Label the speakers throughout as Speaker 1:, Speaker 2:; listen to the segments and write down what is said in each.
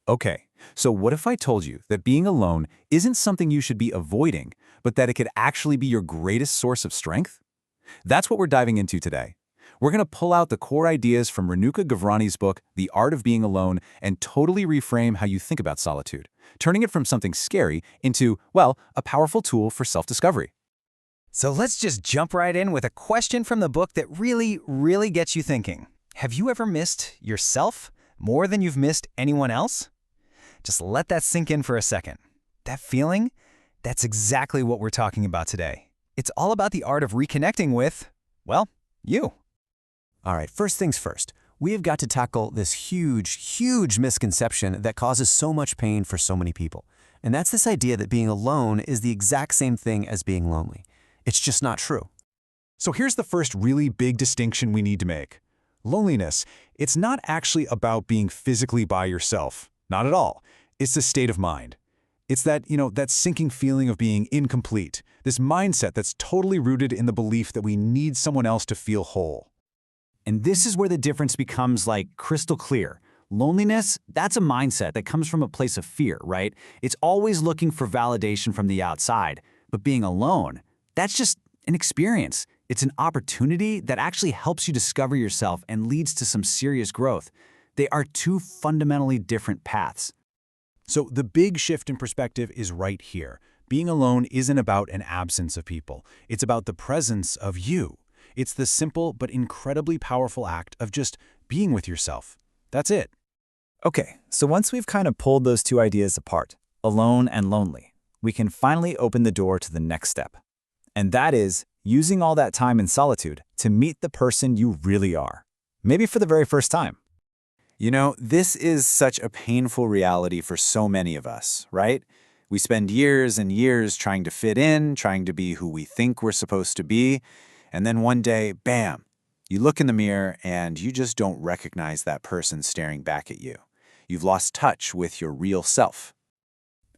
Speaker 1: Okay, so what if I told you that being alone isn't something you should be avoiding, but that it could actually be your greatest source of strength? That's what we're diving into today. We're going to pull out the core ideas from Renuka Gavrani's book, The Art of Being Alone, and totally reframe how you think about solitude, turning it from something scary into, well, a powerful tool for self-discovery.
Speaker 2: So let's just jump right in with a question from the book that really gets you thinking. Have you ever missed yourself more than you've missed anyone else? Just let that sink in for a second. That feeling, that's exactly what we're talking about today. It's all about the art of reconnecting with, well, you.
Speaker 3: All right, first things first. We have got to tackle this huge misconception that causes so much pain for so many people. And that's this idea that being alone is the exact same thing as being lonely. It's just not true.
Speaker 1: So here's the first really big distinction we need to make. Loneliness, it's not actually about being physically by yourself. Not at all. It's a state of mind. It's that sinking feeling of being incomplete, this mindset that's totally rooted in the belief that we need someone else to feel whole.
Speaker 4: And this is where the difference becomes crystal clear. Loneliness, that's a mindset that comes from a place of fear, right? It's always looking for validation from the outside. But being alone, that's just an experience. It's an opportunity that actually helps you discover yourself and leads to some serious growth. They are two fundamentally different paths.
Speaker 1: So the big shift in perspective is right here. Being alone isn't about an absence of people. It's about the presence of you. It's the simple but incredibly powerful act of just being with yourself. That's it.
Speaker 5: Okay, so once we've kind of pulled those two ideas apart, alone and lonely, we can finally open the door to the next step. And that is using all that time in solitude to meet the person you really are. Maybe for the very first time.
Speaker 4: You know, this is such a painful reality for so many of us, right? We spend years and years trying to fit in, trying to be who we think we're supposed to be, and then one day, bam, you look in the mirror and you just don't recognize that person staring back at you. You've lost touch with your real self.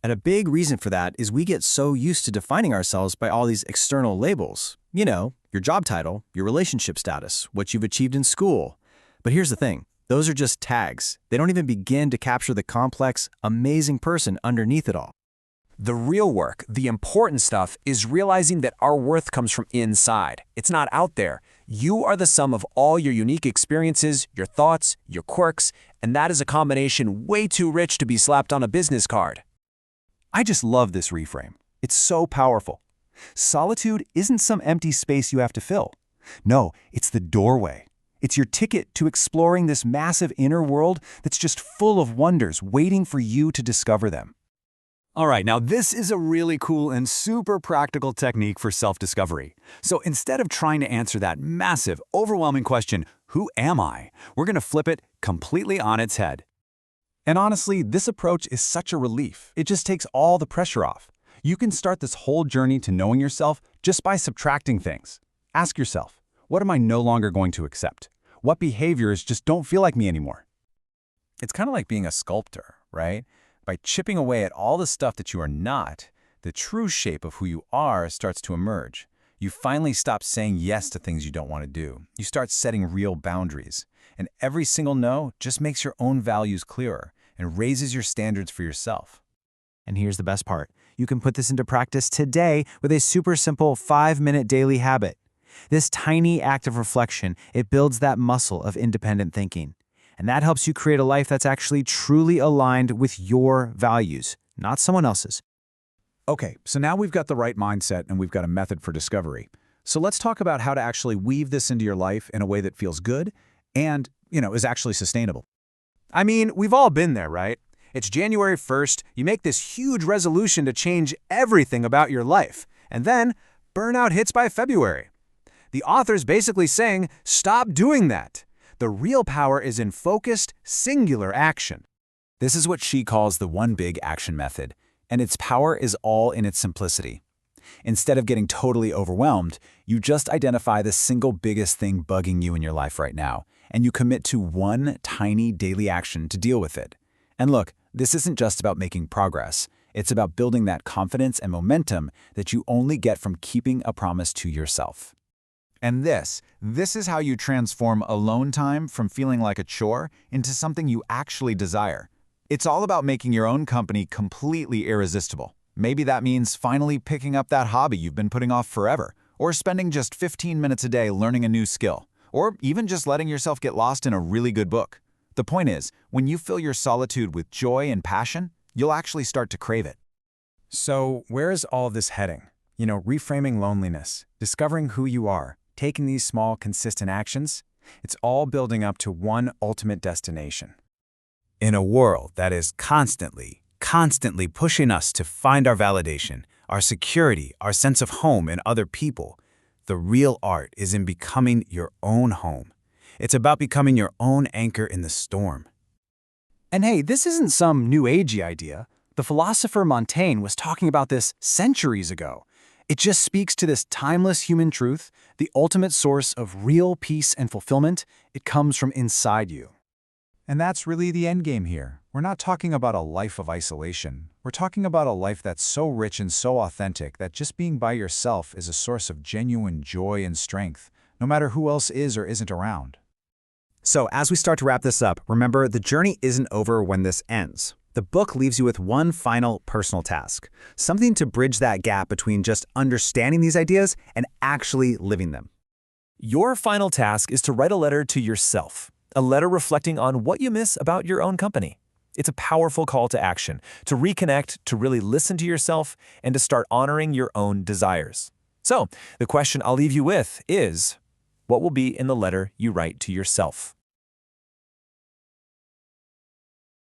Speaker 2: And a big reason for that is we get so used to defining ourselves by all these external labels. You know, your job title, your relationship status, what you've achieved in school. But here's the thing. Those are just tags. They don't even begin to capture the complex, amazing person underneath it all.
Speaker 3: The real work, the important stuff, is realizing that our worth comes from inside. It's not out there. You are the sum of all your unique experiences, your thoughts, your quirks, and that is a combination way too rich to be slapped on a business card.
Speaker 1: I just love this reframe. It's so powerful. Solitude isn't some empty space you have to fill. No, it's the doorway. It's your ticket to exploring this massive inner world that's just full of wonders waiting for you to discover them. All right, now this is a really cool and super practical technique for self-discovery. So instead of trying to answer that massive, overwhelming question, who am I? We're going to flip it completely on its head. And honestly, this approach is such a relief. It just takes all the pressure off. You can start this whole journey to knowing yourself just by subtracting things. Ask yourself, what am I no longer going to accept? What behaviors just don't feel like me anymore? It's kind of like being a sculptor, right? By chipping away at all the stuff that you are not, the true shape of who you are starts to emerge. You finally stop saying yes to things you don't want to do. You start setting real boundaries. And every single no just makes your own values clearer and raises your standards for yourself.
Speaker 2: And here's the best part. You can put this into practice today with a super simple 5-minute daily habit. This tiny act of reflection, it builds that muscle of independent thinking. And that helps you create a life that's actually truly aligned with your values, not someone else's.
Speaker 1: Okay, so now we've got the right mindset and we've got a method for discovery. So let's talk about how to actually weave this into your life in a way that feels good and, is actually sustainable. I mean, we've all been there, right? It's January 1st, you make this huge resolution to change everything about your life, and then burnout hits by February. The author's basically saying, stop doing that. The real power is in focused, singular action. This is what she calls the one big action method, and its power is all in its simplicity. Instead of getting totally overwhelmed, you just identify the single biggest thing bugging you in your life right now, and you commit to one tiny daily action to deal with it. And look, this isn't just about making progress. It's about building that confidence and momentum that you only get from keeping a promise to yourself. And this is how you transform alone time from feeling like a chore into something you actually desire. It's all about making your own company completely irresistible. Maybe that means finally picking up that hobby you've been putting off forever, or spending just 15 minutes a day learning a new skill, or even just letting yourself get lost in a really good book. The point is, when you fill your solitude with joy and passion, you'll actually start to crave it.
Speaker 2: So where is all this heading? Reframing loneliness, discovering who you are, taking these small, consistent actions, it's all building up to one ultimate destination.
Speaker 5: In a world that is constantly pushing us to find our validation, our security, our sense of home in other people, the real art is in becoming your own home. It's about becoming your own anchor in the storm.
Speaker 6: And hey, this isn't some new agey idea. The philosopher Montaigne was talking about this centuries ago. It just speaks to this timeless human truth, the ultimate source of real peace and fulfillment. It comes from inside you.
Speaker 1: And that's really the end game here. We're not talking about a life of isolation. We're talking about a life that's so rich and so authentic that just being by yourself is a source of genuine joy and strength, no matter who else is or isn't around.
Speaker 5: So as we start to wrap this up, remember the journey isn't over when this ends. The book leaves you with one final personal task, something to bridge that gap between just understanding these ideas and actually living them.
Speaker 3: Your final task is to write a letter to yourself, a letter reflecting on what you miss about your own company. It's a powerful call to action, to reconnect, to really listen to yourself, and to start honoring your own desires. So, the question I'll leave you with is, what will be in the letter you write to yourself?